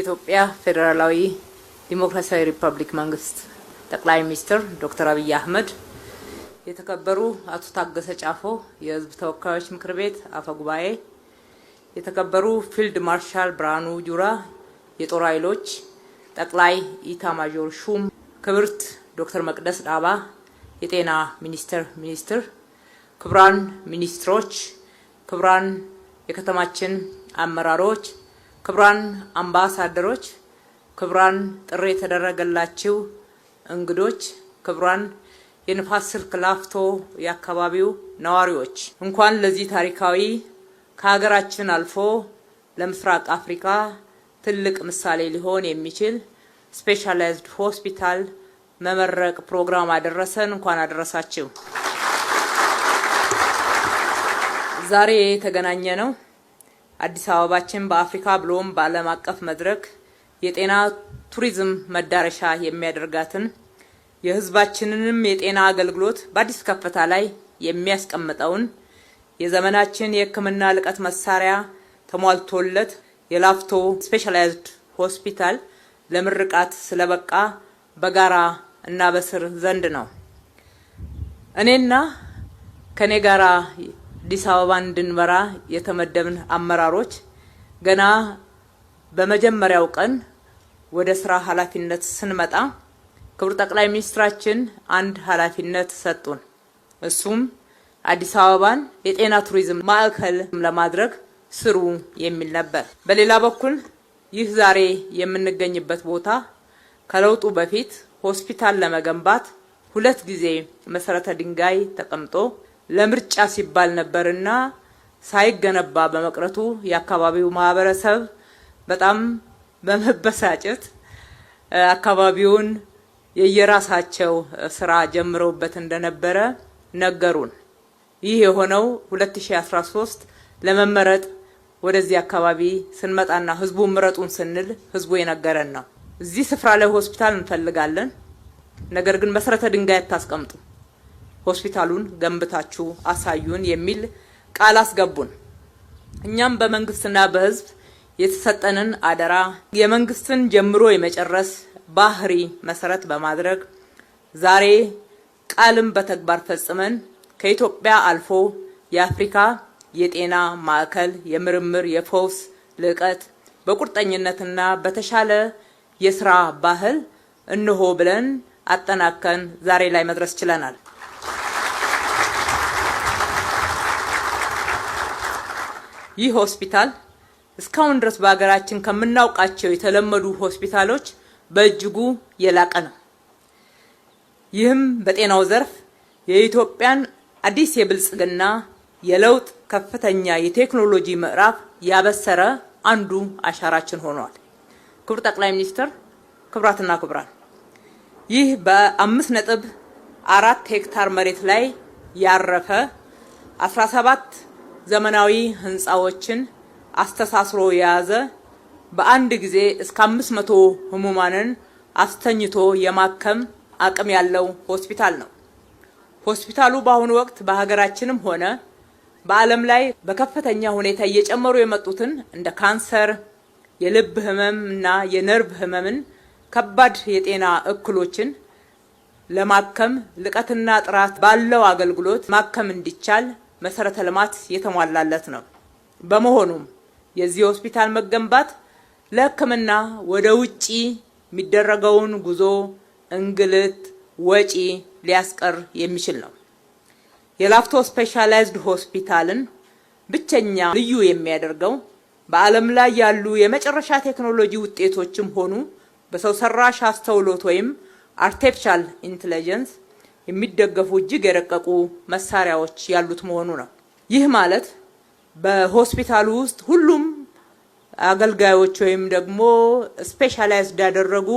የኢትዮጵያ ፌዴራላዊ ዲሞክራሲያዊ ሪፐብሊክ መንግስት ጠቅላይ ሚኒስትር ዶክተር አብይ አህመድ፣ የተከበሩ አቶ ታገሰ ጫፎ የህዝብ ተወካዮች ምክር ቤት አፈ ጉባኤ፣ የተከበሩ ፊልድ ማርሻል ብርሃኑ ጁላ የጦር ኃይሎች ጠቅላይ ኢታማዦር ሹም፣ ክብርት ዶክተር መቅደስ ዳባ የጤና ሚኒስትር፣ ክቡራን ሚኒስትሮች፣ ክቡራን የከተማችን አመራሮች፣ ክቡራን አምባሳደሮች፣ ክቡራን ጥሪ የተደረገላችሁ እንግዶች፣ ክቡራን የንፋስ ስልክ ላፍቶ የአካባቢው ነዋሪዎች እንኳን ለዚህ ታሪካዊ ከሀገራችን አልፎ ለምስራቅ አፍሪካ ትልቅ ምሳሌ ሊሆን የሚችል ስፔሻላይዝድ ሆስፒታል መመረቅ ፕሮግራም አደረሰን። እንኳን አደረሳችሁ። ዛሬ የተገናኘ ነው አዲስ አበባችን በአፍሪካ ብሎም በዓለም አቀፍ መድረክ የጤና ቱሪዝም መዳረሻ የሚያደርጋትን የህዝባችንንም የጤና አገልግሎት በአዲስ ከፍታ ላይ የሚያስቀምጠውን የዘመናችን የሕክምና ልቀት መሳሪያ ተሟልቶለት የላፍቶ ስፔሻላይዝድ ሆስፒታል ለምርቃት ስለበቃ በጋራ እና በስር ዘንድ ነው። እኔና ከኔ ጋራ አዲስ አበባን እንድንመራ የተመደብን አመራሮች ገና በመጀመሪያው ቀን ወደ ስራ ኃላፊነት ስንመጣ ክቡር ጠቅላይ ሚኒስትራችን አንድ ኃላፊነት ሰጡን። እሱም አዲስ አበባን የጤና ቱሪዝም ማዕከል ለማድረግ ስሩ የሚል ነበር። በሌላ በኩል ይህ ዛሬ የምንገኝበት ቦታ ከለውጡ በፊት ሆስፒታል ለመገንባት 2 ጊዜ መሰረተ ድንጋይ ተቀምጦ ለምርጫ ሲባል ነበርና ሳይገነባ በመቅረቱ የአካባቢው ማህበረሰብ በጣም በመበሳጨት አካባቢውን የየራሳቸው ስራ ጀምረውበት እንደነበረ ነገሩን። ይህ የሆነው 2013 ለመመረጥ ወደዚህ አካባቢ ስንመጣና ህዝቡ ምረጡን ስንል ህዝቡ የነገረን ነው። እዚህ ስፍራ ላይ ሆስፒታል እንፈልጋለን፣ ነገር ግን መሰረተ ድንጋይ አታስቀምጡ፣ ሆስፒታሉን ገንብታችሁ አሳዩን የሚል ቃል አስገቡን። እኛም በመንግስትና በህዝብ የተሰጠንን አደራ የመንግስትን ጀምሮ የመጨረስ ባህሪ መሰረት በማድረግ ዛሬ ቃልም በተግባር ፈጽመን ከኢትዮጵያ አልፎ የአፍሪካ የጤና ማዕከል የምርምር የፈውስ ልቀት በቁርጠኝነትና በተሻለ የስራ ባህል እንሆ ብለን አጠናከን ዛሬ ላይ መድረስ ችለናል። ይህ ሆስፒታል እስካሁን ድረስ በሀገራችን ከምናውቃቸው የተለመዱ ሆስፒታሎች በእጅጉ የላቀ ነው። ይህም በጤናው ዘርፍ የኢትዮጵያን አዲስ የብልጽግና የለውጥ ከፍተኛ የቴክኖሎጂ ምዕራፍ ያበሰረ አንዱ አሻራችን ሆኗል። ክቡር ጠቅላይ ሚኒስትር፣ ክቡራትና ክቡራን፣ ይህ በ5.4 ሄክታር መሬት ላይ ያረፈ 17 ዘመናዊ ህንፃዎችን አስተሳስሮ የያዘ በአንድ ጊዜ እስከ 500 ህሙማንን አስተኝቶ የማከም አቅም ያለው ሆስፒታል ነው። ሆስፒታሉ በአሁኑ ወቅት በሀገራችንም ሆነ በዓለም ላይ በከፍተኛ ሁኔታ እየጨመሩ የመጡትን እንደ ካንሰር፣ የልብ ህመም እና የነርቭ ህመምን ከባድ የጤና እክሎችን ለማከም ልቀትና ጥራት ባለው አገልግሎት ማከም እንዲቻል መሰረተ ልማት የተሟላለት ነው። በመሆኑም የዚህ ሆስፒታል መገንባት ለሕክምና ወደ ውጪ የሚደረገውን ጉዞ፣ እንግልት፣ ወጪ ሊያስቀር የሚችል ነው። የላፍቶ ስፔሻላይዝድ ሆስፒታልን ብቸኛ ልዩ የሚያደርገው በዓለም ላይ ያሉ የመጨረሻ ቴክኖሎጂ ውጤቶችም ሆኑ በሰው ሰራሽ አስተውሎት ወይም አርቲፊሻል ኢንተለጀንስ የሚደገፉ እጅግ የረቀቁ መሳሪያዎች ያሉት መሆኑ ነው። ይህ ማለት በሆስፒታሉ ውስጥ ሁሉም አገልጋዮች ወይም ደግሞ ስፔሻላይዝድ ያደረጉ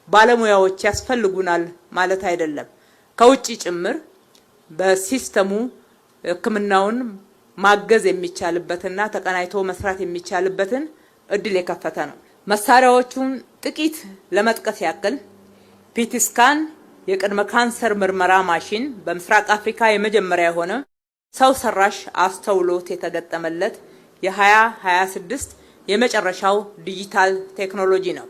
ባለሙያዎች ያስፈልጉናል ማለት አይደለም። ከውጪ ጭምር በሲስተሙ ሕክምናውን ማገዝ የሚቻልበትና ተቀናይቶ መስራት የሚቻልበትን እድል የከፈተ ነው። መሳሪያዎቹን ጥቂት ለመጥቀስ ያክል ፒቲ ስካን የቅድመ ካንሰር ምርመራ ማሽን በምስራቅ አፍሪካ የመጀመሪያ የሆነ ሰው ሰራሽ አስተውሎት የተገጠመለት የ2026 የመጨረሻው ዲጂታል ቴክኖሎጂ ነው።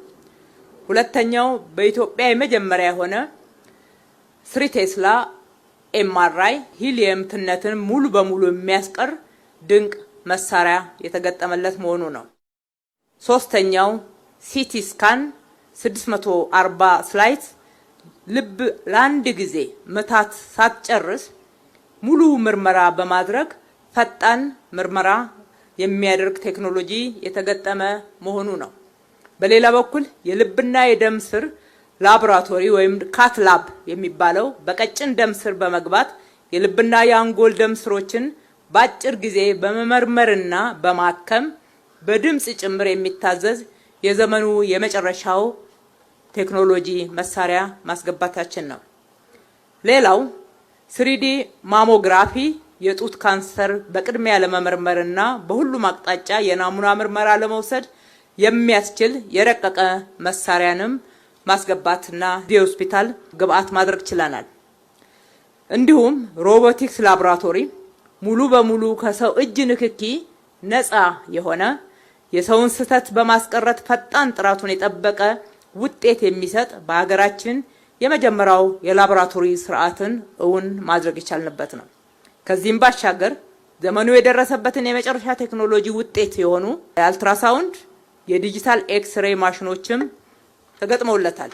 ሁለተኛው በኢትዮጵያ የመጀመሪያ የሆነ 3 ቴስላ ኤምአርአይ ሂሊየም ትነትን ሙሉ በሙሉ የሚያስቀር ድንቅ መሳሪያ የተገጠመለት መሆኑ ነው። ሶስተኛው ሲቲ ስካን 640 ስላይት ልብ ለአንድ ጊዜ ምታት ሳትጨርስ ሙሉ ምርመራ በማድረግ ፈጣን ምርመራ የሚያደርግ ቴክኖሎጂ የተገጠመ መሆኑ ነው። በሌላ በኩል የልብና የደም ስር ላቦራቶሪ ወይም ካት ላብ የሚባለው በቀጭን ደም ስር በመግባት የልብና የአንጎል ደም ስሮችን በአጭር ጊዜ በመመርመርና በማከም በድምጽ ጭምር የሚታዘዝ የዘመኑ የመጨረሻው ቴክኖሎጂ መሳሪያ ማስገባታችን ነው። ሌላው 3D ማሞግራፊ የጡት ካንሰር በቅድሚያ ለመመርመርና በሁሉም አቅጣጫ የናሙና ምርመራ ለመውሰድ የሚያስችል የረቀቀ መሳሪያንም ማስገባትና የሆስፒታል ግብአት ማድረግ ችለናል። እንዲሁም ሮቦቲክስ ላቦራቶሪ ሙሉ በሙሉ ከሰው እጅ ንክኪ ነፃ የሆነ የሰውን ስህተት በማስቀረት ፈጣን ጥራቱን የጠበቀ ውጤት የሚሰጥ በሀገራችን የመጀመሪያው የላቦራቶሪ ስርዓትን እውን ማድረግ የቻልንበት ነው። ከዚህም ባሻገር ዘመኑ የደረሰበትን የመጨረሻ ቴክኖሎጂ ውጤት የሆኑ የአልትራሳውንድ የዲጂታል ኤክስሬይ ማሽኖችም ተገጥመውለታል።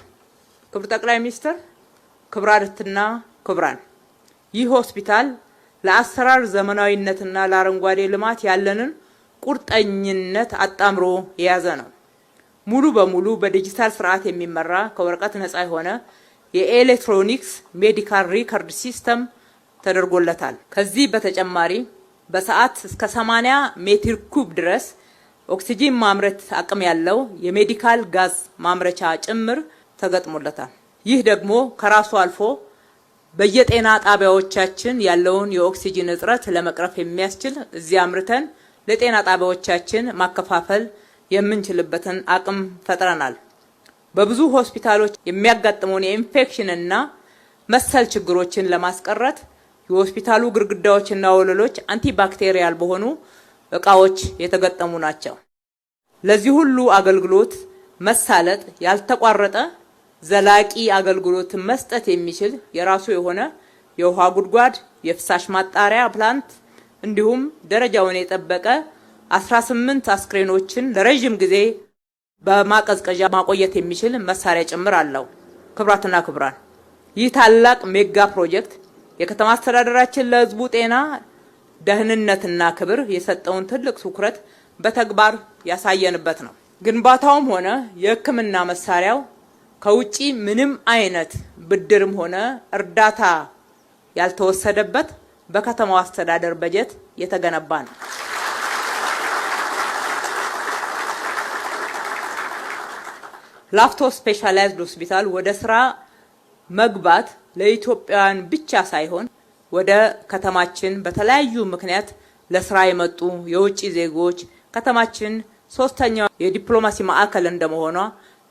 ክቡር ጠቅላይ ሚኒስትር፣ ክቡራትና ክቡራን፣ ይህ ሆስፒታል ለአሰራር ዘመናዊነትና ለአረንጓዴ ልማት ያለንን ቁርጠኝነት አጣምሮ የያዘ ነው። ሙሉ በሙሉ በዲጂታል ስርዓት የሚመራ ከወረቀት ነፃ የሆነ የኤሌክትሮኒክስ ሜዲካል ሪከርድ ሲስተም ተደርጎለታል። ከዚህ በተጨማሪ በሰዓት እስከ 80 ሜትር ኩብ ድረስ ኦክሲጂን ማምረት አቅም ያለው የሜዲካል ጋዝ ማምረቻ ጭምር ተገጥሞለታል። ይህ ደግሞ ከራሱ አልፎ በየጤና ጣቢያዎቻችን ያለውን የኦክሲጂን እጥረት ለመቅረፍ የሚያስችል እዚህ አምርተን ለጤና ጣቢያዎቻችን ማከፋፈል የምንችልበትን አቅም ፈጥረናል። በብዙ ሆስፒታሎች የሚያጋጥመውን የኢንፌክሽን እና መሰል ችግሮችን ለማስቀረት የሆስፒታሉ ግድግዳዎችና ወለሎች አንቲባክቴሪያል በሆኑ እቃዎች የተገጠሙ ናቸው። ለዚህ ሁሉ አገልግሎት መሳለጥ ያልተቋረጠ ዘላቂ አገልግሎት መስጠት የሚችል የራሱ የሆነ የውሃ ጉድጓድ፣ የፍሳሽ ማጣሪያ ፕላንት እንዲሁም ደረጃውን የጠበቀ 18 አስክሬኖችን ለረጅም ጊዜ በማቀዝቀዣ ማቆየት የሚችል መሳሪያ ጭምር አለው። ክቡራትና ክቡራን፣ ይህ ታላቅ ሜጋ ፕሮጀክት የከተማ አስተዳደራችን ለሕዝቡ ጤና ደህንነትና ክብር የሰጠውን ትልቅ ትኩረት በተግባር ያሳየንበት ነው። ግንባታውም ሆነ የሕክምና መሳሪያው ከውጪ ምንም አይነት ብድርም ሆነ እርዳታ ያልተወሰደበት በከተማው አስተዳደር በጀት የተገነባ ነው። ላፍቶ ስፔሻላይዝድ ሆስፒታል ወደ ስራ መግባት ለኢትዮጵያውያን ብቻ ሳይሆን ወደ ከተማችን በተለያዩ ምክንያት ለስራ የመጡ የውጭ ዜጎች ከተማችን ሶስተኛው የዲፕሎማሲ ማዕከል እንደመሆኗ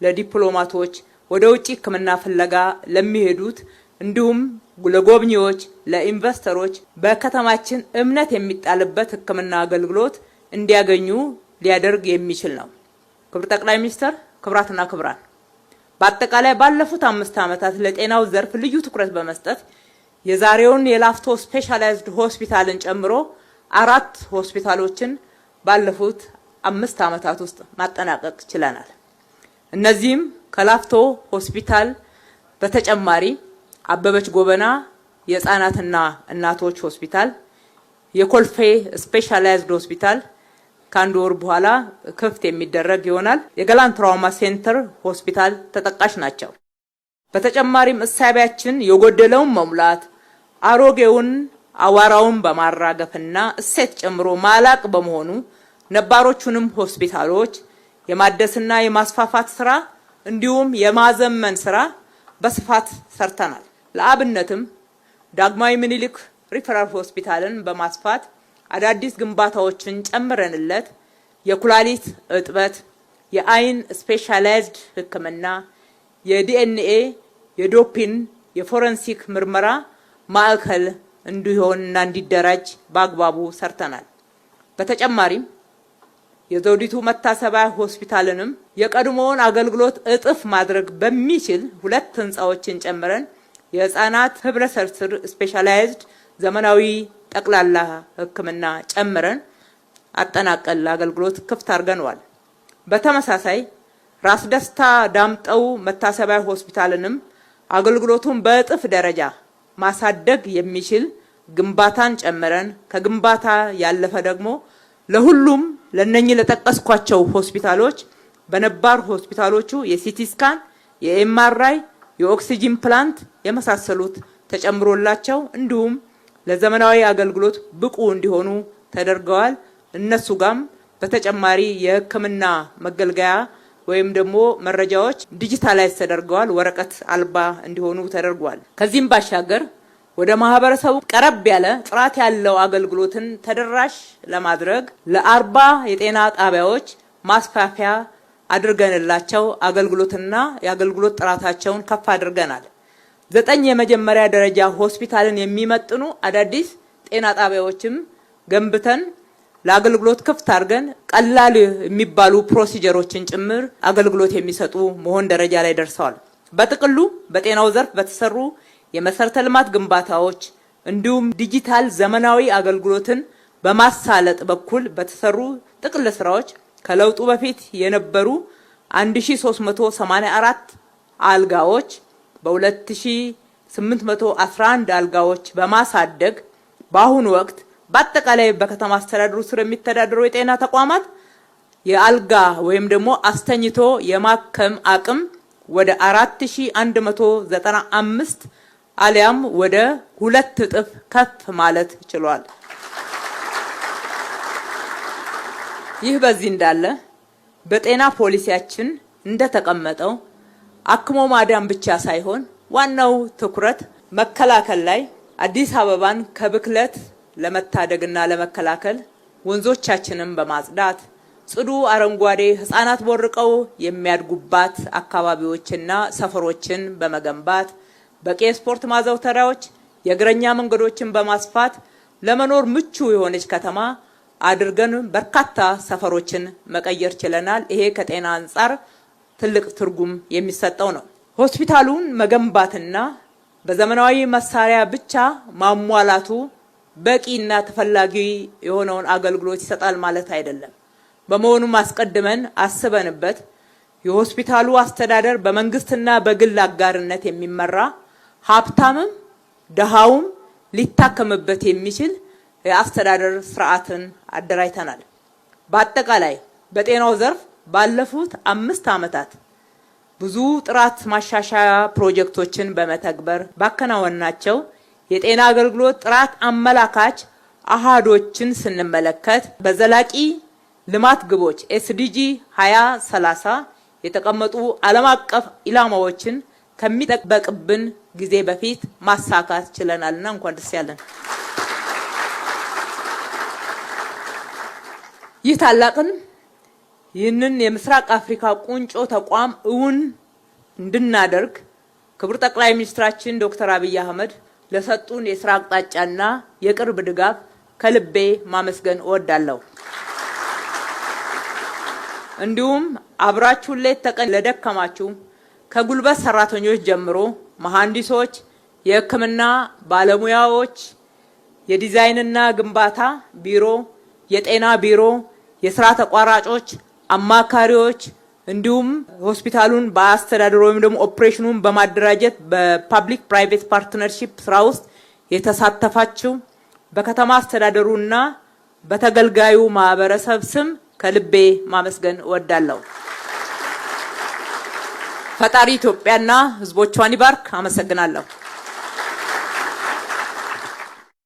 ለዲፕሎማቶች ወደ ውጭ ሕክምና ፍለጋ ለሚሄዱት እንዲሁም ለጎብኚዎች፣ ለኢንቨስተሮች በከተማችን እምነት የሚጣልበት ሕክምና አገልግሎት እንዲያገኙ ሊያደርግ የሚችል ነው። ክቡር ጠቅላይ ሚኒስትር፣ ክቡራትና ክቡራን፣ በአጠቃላይ ባለፉት 5 ዓመታት ለጤናው ዘርፍ ልዩ ትኩረት በመስጠት የዛሬውን የላፍቶ ስፔሻላይዝድ ሆስፒታልን ጨምሮ 4 ሆስፒታሎችን ባለፉት 5 ዓመታት ውስጥ ማጠናቀቅ ችለናል። እነዚህም ከላፍቶ ሆስፒታል በተጨማሪ አበበች ጎበና የህፃናትና እናቶች ሆስፒታል፣ የኮልፌ ስፔሻላይዝድ ሆስፒታል ከአንድ ወር በኋላ ክፍት የሚደረግ ይሆናል። የገላን ትራውማ ሴንተር ሆስፒታል ተጠቃሽ ናቸው። በተጨማሪም እሳቢያችን የጎደለውን መሙላት፣ አሮጌውን አዋራውን በማራገፍና እሴት ጨምሮ ማላቅ በመሆኑ ነባሮቹንም ሆስፒታሎች የማደስና የማስፋፋት ስራ እንዲሁም የማዘመን ስራ በስፋት ሰርተናል። ለአብነትም ዳግማዊ ምኒልክ ሪፈራል ሆስፒታልን በማስፋት አዳዲስ ግንባታዎችን ጨምረንለት የኩላሊት እጥበት፣ የአይን ስፔሻላይዝድ ሕክምና፣ የዲኤንኤ፣ የዶፒን፣ የፎረንሲክ ምርመራ ማዕከል እንዲሆንና እንዲደራጅ በአግባቡ ሰርተናል። በተጨማሪም የዘውዲቱ መታሰቢያ ሆስፒታልንም የቀድሞውን አገልግሎት እጥፍ ማድረግ በሚችል 2 ህንጻዎችን ጨምረን የህፃናት ህብረተሰብ ስፔሻላይዝድ ዘመናዊ ጠቅላላ ህክምና ጨምረን አጠናቀል አገልግሎት ክፍት አድርገናል። በተመሳሳይ ራስ ደስታ ዳምጠው መታሰቢያ ሆስፒታልንም አገልግሎቱን በእጥፍ ደረጃ ማሳደግ የሚችል ግንባታን ጨምረን ከግንባታ ያለፈ ደግሞ ለሁሉም ለነኚህ ለተጠቀስኳቸው ሆስፒታሎች በነባር ሆስፒታሎቹ የሲቲ ስካን፣ የኤምአርአይ፣ የኦክሲጂን ፕላንት የመሳሰሉት ተጨምሮላቸው እንዲሁም ለዘመናዊ አገልግሎት ብቁ እንዲሆኑ ተደርገዋል። እነሱ ጋም በተጨማሪ የህክምና መገልገያ ወይም ደግሞ መረጃዎች ዲጂታላይዝ ተደርገዋል፣ ወረቀት አልባ እንዲሆኑ ተደርጓል። ከዚህም ባሻገር ወደ ማህበረሰቡ ቀረብ ያለ ጥራት ያለው አገልግሎትን ተደራሽ ለማድረግ ለ40 የጤና ጣቢያዎች ማስፋፊያ አድርገንላቸው አገልግሎትና የአገልግሎት ጥራታቸውን ከፍ አድርገናል። 9 የመጀመሪያ ደረጃ ሆስፒታልን የሚመጥኑ አዳዲስ ጤና ጣቢያዎችም ገንብተን ለአገልግሎት ክፍት አድርገን ቀላል የሚባሉ ፕሮሲጀሮችን ጭምር አገልግሎት የሚሰጡ መሆን ደረጃ ላይ ደርሰዋል። በጥቅሉ በጤናው ዘርፍ በተሰሩ የመሰረተ ልማት ግንባታዎች እንዲሁም ዲጂታል ዘመናዊ አገልግሎትን በማሳለጥ በኩል በተሰሩ ጥቅል ስራዎች ከለውጡ በፊት የነበሩ 1384 አልጋዎች በ2811 አልጋዎች በማሳደግ በአሁኑ ወቅት በአጠቃላይ በከተማ አስተዳደሩ ስር የሚተዳደሩ የጤና ተቋማት የአልጋ ወይም ደግሞ አስተኝቶ የማከም አቅም ወደ 4195 አሊያም ወደ 2 እጥፍ ከፍ ማለት ችሏል። ይህ በዚህ እንዳለ በጤና ፖሊሲያችን እንደተቀመጠው አክሞ ማዳን ብቻ ሳይሆን ዋናው ትኩረት መከላከል ላይ አዲስ አበባን ከብክለት ለመታደግና ለመከላከል ወንዞቻችንን በማጽዳት ጽዱ አረንጓዴ ህፃናት ቦርቀው የሚያድጉባት አካባቢዎችና ሰፈሮችን በመገንባት በቂ ስፖርት ማዘውተሪያዎች የእግረኛ መንገዶችን በማስፋት ለመኖር ምቹ የሆነች ከተማ አድርገን በርካታ ሰፈሮችን መቀየር ችለናል። ይሄ ከጤና አንፃር ትልቅ ትርጉም የሚሰጠው ነው። ሆስፒታሉን መገንባትና በዘመናዊ መሳሪያ ብቻ ማሟላቱ በቂና ተፈላጊ የሆነውን አገልግሎት ይሰጣል ማለት አይደለም። በመሆኑም አስቀድመን አስበንበት የሆስፒታሉ አስተዳደር በመንግስትና በግል አጋርነት የሚመራ ሀብታምም ደሃውም ሊታከምበት የሚችል የአስተዳደር ስርዓትን አደራጅተናል። በአጠቃላይ በጤናው ዘርፍ ባለፉት 5 ዓመታት ብዙ ጥራት ማሻሻያ ፕሮጀክቶችን በመተግበር ባከናወናቸው የጤና አገልግሎት ጥራት አመላካች አሃዶችን ስንመለከት በዘላቂ ልማት ግቦች ኤስዲጂ 2030 የተቀመጡ ዓለም አቀፍ ኢላማዎችን ከሚጠበቅብን ጊዜ በፊት ማሳካት ችለናልና እንኳን ደስ ያለን። ይህ ታላቅን ይህንን የምስራቅ አፍሪካ ቁንጮ ተቋም እውን እንድናደርግ ክቡር ጠቅላይ ሚኒስትራችን ዶክተር አብይ አህመድ ለሰጡን የስራ አቅጣጫና የቅርብ ድጋፍ ከልቤ ማመስገን እወዳለሁ። እንዲሁም አብራችሁ ሌት ተቀን ለደከማችሁ ከጉልበት ሰራተኞች ጀምሮ መሐንዲሶች፣ የሕክምና ባለሙያዎች፣ የዲዛይንና ግንባታ ቢሮ፣ የጤና ቢሮ፣ የስራ ተቋራጮች፣ አማካሪዎች እንዲሁም ሆስፒታሉን በአስተዳደር ወይም ደግሞ ኦፕሬሽኑን በማደራጀት በፓብሊክ ፕራይቬት ፓርትነርሺፕ ስራ ውስጥ የተሳተፋችሁ በከተማ አስተዳደሩና በተገልጋዩ ማህበረሰብ ስም ከልቤ ማመስገን እወዳለሁ። ፈጣሪ ኢትዮጵያና ህዝቦቿን ይባርክ። አመሰግናለሁ።